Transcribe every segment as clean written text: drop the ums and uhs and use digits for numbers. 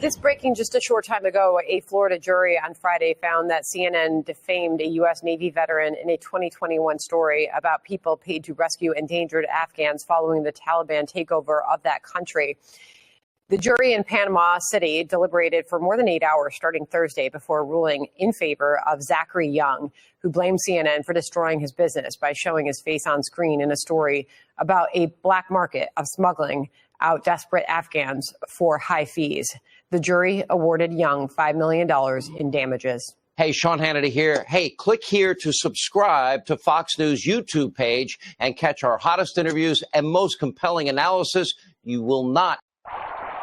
This breaking just a short time ago, a Florida jury on Friday found that CNN defamed a U.S. Navy veteran in a 2021 story about people paid to rescue endangered Afghans following the Taliban takeover of that country. The jury in Panama City deliberated for more than 8 hours starting Thursday before ruling in favor of Zachary Young, who blamed CNN for destroying his business by showing his face on screen in a story about a black market of smuggling out desperate Afghans for high fees. The jury awarded Young $5 million in damages. Hey, Sean Hannity here. Hey, click here to subscribe to Fox News YouTube page and catch our hottest interviews and most compelling analysis. You will not.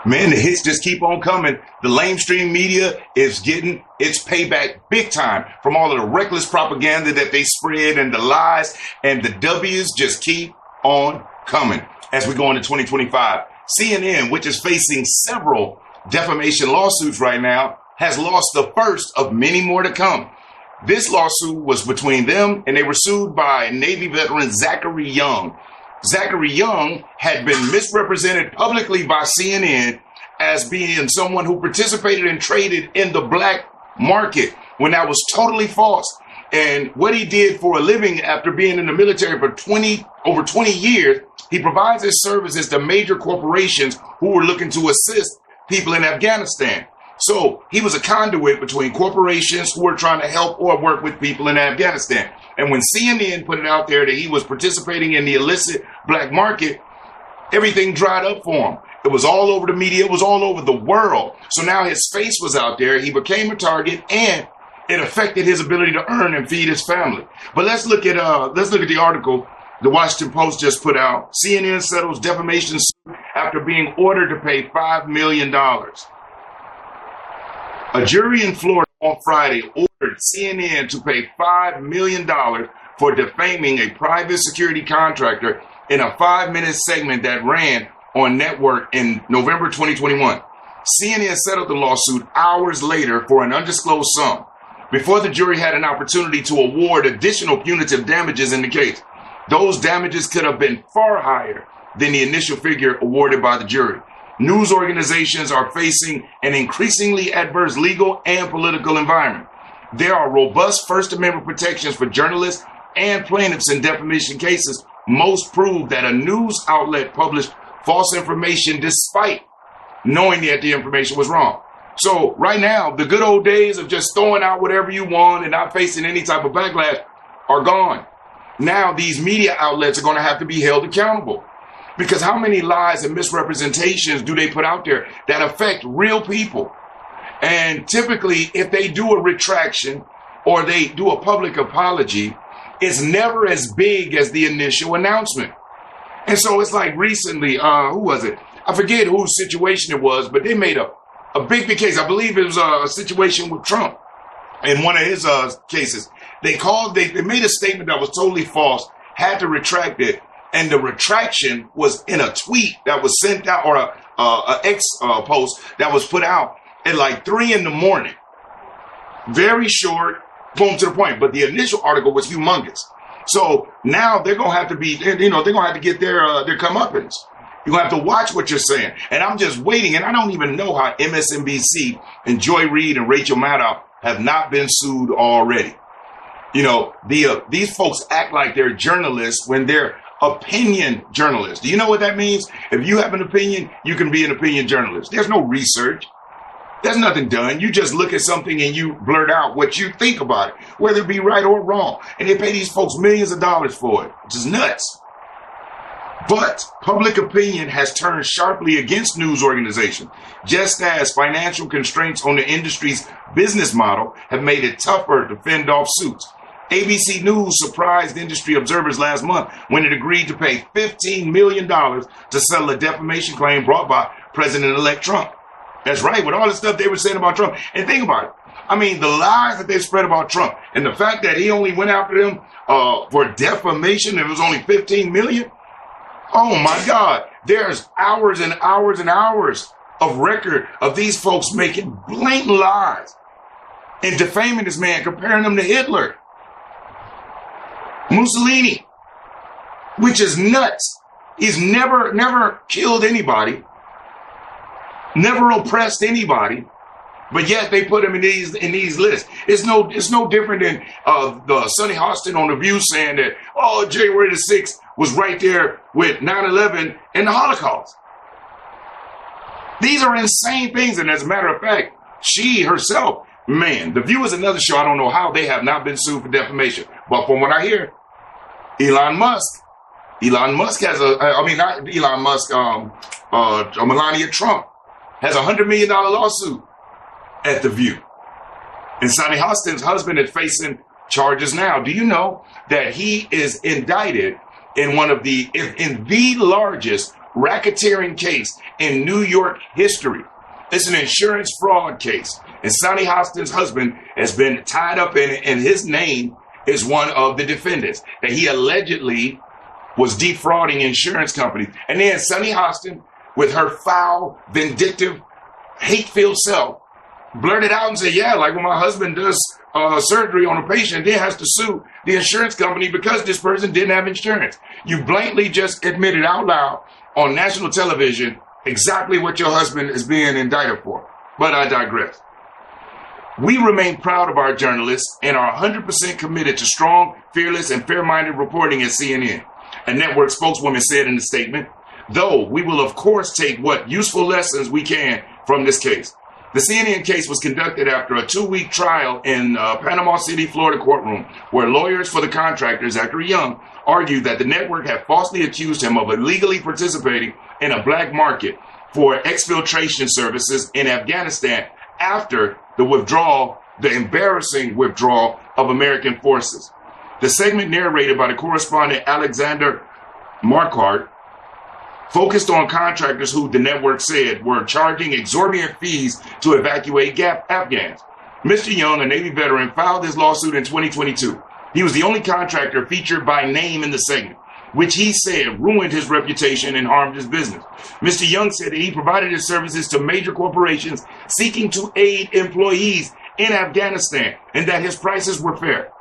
Man, the hits just keep on coming. The lamestream media is getting its payback big time from all of the reckless propaganda that they spread and the lies, and the W's just keep on coming as we go into 2025. CNN, which is facing several defamation lawsuits right now, has lost the first of many more to come. This lawsuit was between them, and they were sued by Navy veteran Zachary Young. Zachary Young had been misrepresented publicly by CNN as being someone who participated and traded in the black market when that was totally false. And what he did for a living after being in the military for over 20 years, he provides his services to major corporations who were looking to assist people in Afghanistan. So he was a conduit between corporations who were trying to help or work with people in Afghanistan. And when CNN put it out there that he was participating in the illicit black market, everything dried up for him. It was all over the media. It was all over the world. So now his face was out there. He became a target, and it affected his ability to earn and feed his family. But let's look at the article the Washington Post just put out. CNN settles defamation suit after being ordered to pay $5 million. A jury in Florida on Friday ordered CNN to pay $5 million for defaming a private security contractor in a 5-minute segment that ran on network in November 2021. CNN settled the lawsuit hours later for an undisclosed sum, before the jury had an opportunity to award additional punitive damages in the case. Those damages could have been far higher than the initial figure awarded by the jury. News organizations are facing an increasingly adverse legal and political environment. There are robust First Amendment protections for journalists and plaintiffs in defamation cases. Most prove that a news outlet published false information despite knowing that the information was wrong. So right now, the good old days of just throwing out whatever you want and not facing any type of backlash are gone. Now these media outlets are going to have to be held accountable, because how many lies and misrepresentations do they put out there that affect real people? And typically, if they do a retraction or they do a public apology, it's never as big as the initial announcement. And so it's like recently, who was it? I forget whose situation it was, but they made a big case. I believe it was a situation with Trump in one of his cases. They made a statement that was totally false, had to retract it. And the retraction was in a tweet that was sent out, or a X post that was put out at like 3 a.m. Very short, boom, to the point. But the initial article was humongous. So now they're going to have to be, they're going to have to get their comeuppance. You're going to have to watch what you're saying. And I'm just waiting. And I don't even know how MSNBC and Joy Reid and Rachel Maddow have not been sued already. You know, these folks act like they're journalists when they're opinion journalists. Do you know what that means? If you have an opinion, you can be an opinion journalist. There's no research. There's nothing done. You just look at something and you blurt out what you think about it, whether it be right or wrong. And they pay these folks millions of dollars for it, which is nuts. But public opinion has turned sharply against news organizations, just as financial constraints on the industry's business model have made it tougher to fend off suits. ABC News surprised industry observers last month when it agreed to pay $15 million to settle a defamation claim brought by President-elect Trump. That's right, with all the stuff they were saying about Trump. And think about it. I mean, the lies that they spread about Trump and the fact that he only went after them for defamation, and it was only $15 million. Oh my God, there's hours and hours and hours of record of these folks making blatant lies and defaming this man, comparing him to Hitler, Mussolini, which is nuts. He's never killed anybody. never oppressed anybody, but yet they put him in these lists. It's no different than the Sonny Hostin on The View saying that, oh, January the 6th was right there with 9/11 and the Holocaust. These are insane things, and as a matter of fact, she herself, man, The View is another show. I don't know how they have not been sued for defamation, but from what I hear, Elon Musk has Melania Trump has a $100 million lawsuit at The View. And Sonny Hostin's husband is facing charges now. Do you know that he is indicted in the largest racketeering case in New York history? It's an insurance fraud case. And Sonny Hostin's husband has been tied up in it, and his name is one of the defendants, that he allegedly was defrauding insurance companies. And then Sonny Hostin, with her foul, vindictive, hate-filled self, blurted out and said, yeah, like when my husband does surgery on a patient, then has to sue the insurance company because this person didn't have insurance. You blatantly just admitted out loud on national television exactly what your husband is being indicted for. But I digress. We remain proud of our journalists and are 100% committed to strong, fearless, and fair-minded reporting at CNN. A network spokeswoman said in the statement, though we will of course take what useful lessons we can from this case. The CNN case was conducted after a 2-week trial in Panama City, Florida courtroom, where lawyers for the contractor, Zachary Young, argued that the network had falsely accused him of illegally participating in a black market for exfiltration services in Afghanistan after the embarrassing withdrawal of American forces. The segment, narrated by the correspondent Alexander Marquardt, focused on contractors who the network said were charging exorbitant fees to evacuate Afghans. Mr. Young, a Navy veteran, filed his lawsuit in 2022. He was the only contractor featured by name in the segment, which he said ruined his reputation and harmed his business. Mr. Young said that he provided his services to major corporations seeking to aid employees in Afghanistan and that his prices were fair.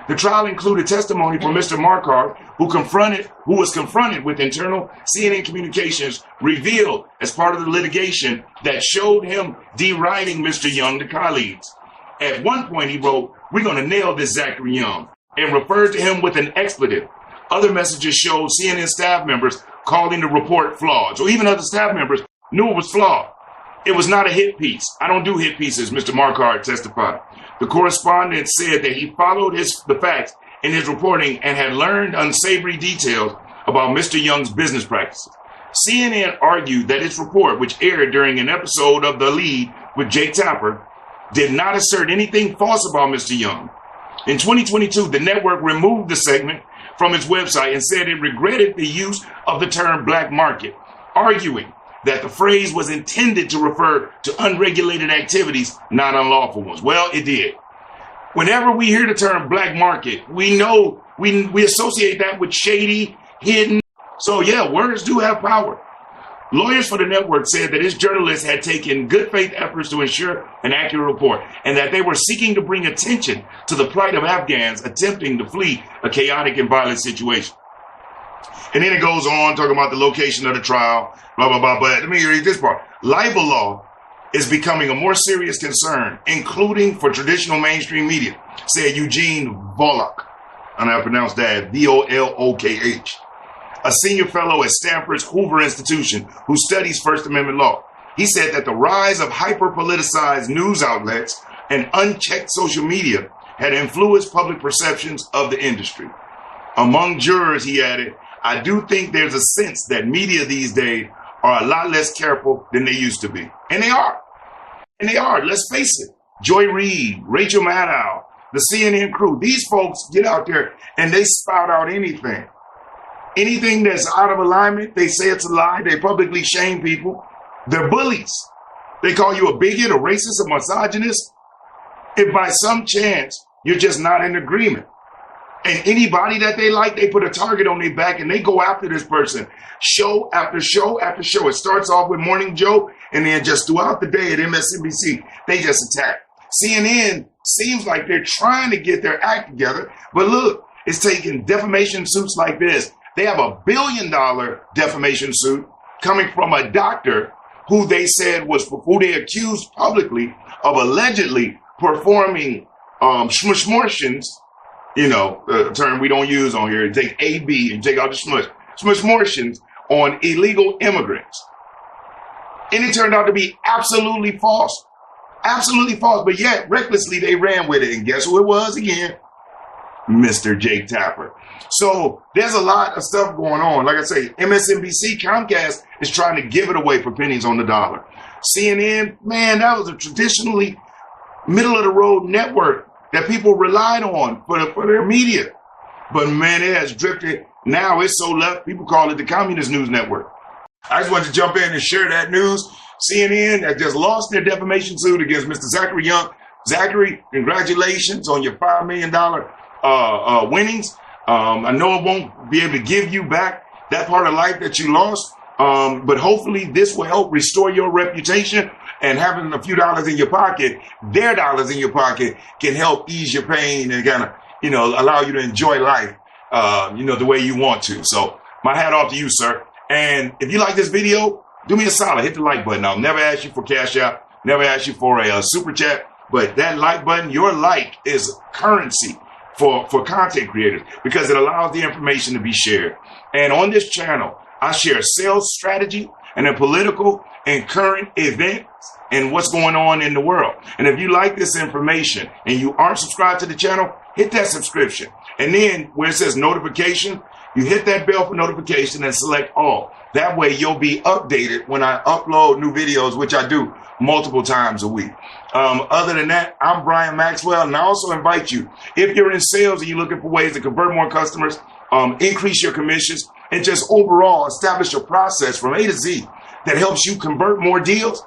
The trial included testimony from Mr. Marquardt, who was confronted with internal CNN communications revealed as part of the litigation that showed him deriding Mr. Young to colleagues. At one point, he wrote, "We're going to nail this Zachary Young," and referred to him with an expletive. Other messages showed CNN staff members calling the report flawed. So even other staff members knew it was flawed. It was not a hit piece. I don't do hit pieces, Mr. Marquardt testified. The correspondent said that he followed the facts in his reporting and had learned unsavory details about Mr. Young's business practices. CNN argued that its report, which aired during an episode of The Lead with Jake Tapper, did not assert anything false about Mr. Young. In 2022, the network removed the segment from its website and said it regretted the use of the term black market, arguing that the phrase was intended to refer to unregulated activities, not unlawful ones. Well, it did. Whenever we hear the term black market, we know we associate that with shady, hidden. So yeah, words do have power. Lawyers for the network said that its journalists had taken good faith efforts to ensure an accurate report and that they were seeking to bring attention to the plight of Afghans attempting to flee a chaotic and violent situation. And then it goes on talking about the location of the trial, blah, blah, blah. But let me read this part. Libel law is becoming a more serious concern, including for traditional mainstream media, said Eugene Volokh, and I pronounced that Volokh, a senior fellow at Stanford's Hoover Institution who studies First Amendment law. He said that the rise of hyper-politicized news outlets and unchecked social media had influenced public perceptions of the industry. Among jurors, he added, I do think there's a sense that media these days are a lot less careful than they used to be. And they are. And they are. Let's face it. Joy Reid, Rachel Maddow, the CNN crew, these folks get out there and they spout out anything. Anything that's out of alignment, they say it's a lie. They publicly shame people. They're bullies. They call you a bigot, a racist, a misogynist. If by some chance you're just not in agreement, and anybody that they like, they put a target on their back and they go after this person. Show after show after show. It starts off with Morning Joe, and then just throughout the day at MSNBC, they just attack. CNN seems like they're trying to get their act together, but look, it's taking defamation suits like this. They have $1 billion defamation suit coming from a doctor who they said was, who they accused publicly of allegedly performing smortions, you know, a term we don't use on here. Take AB and take out the smortions on illegal immigrants. And it turned out to be absolutely false. Absolutely false. But yet, recklessly, they ran with it. And guess who it was again? Mr. Jake Tapper. So there's a lot of stuff going on. Like I say, MSNBC, Comcast is trying to give it away for pennies on the dollar. CNN, man, that was a traditionally middle-of-the-road network that people relied on for their media. But, man, it has drifted. Now it's so left, people call it the Communist News Network. I just wanted to jump in and share that news. CNN has just lost their defamation suit against Mr. Zachary Young. Zachary, congratulations on your $5 million winnings. I know it won't be able to give you back that part of life that you lost, but hopefully this will help restore your reputation, and having a few dollars in your pocket, their dollars in your pocket, can help ease your pain and kind of, you know, allow you to enjoy life, you know, the way you want to. So my hat off to you, sir. And if you like this video, do me a solid, hit the like button. I'll never ask you for cash out, never ask you for a super chat, but that like button, your like is currency for content creators, because it allows the information to be shared. And on this channel, I share sales strategy and then political and current events and what's going on in the world. And if you like this information and you aren't subscribed to the channel, hit that subscription. And then where it says notification, you hit that bell for notification and select all. That way you'll be updated when I upload new videos, which I do multiple times a week. Other than that, I'm Brian Maxwell, and I also invite you, if you're in sales and you're looking for ways to convert more customers, increase your commissions, and just overall establish a process from A to Z that helps you convert more deals,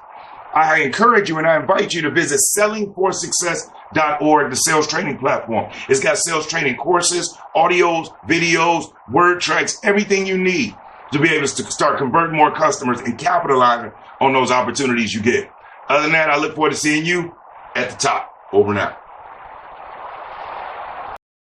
I encourage you and I invite you to visit sellingforsuccess.org, the sales training platform. It's got sales training courses, audios, videos, word tracks, everything you need to be able to start converting more customers and capitalizing on those opportunities you get. Other than that, I look forward to seeing you at the top. Over and out.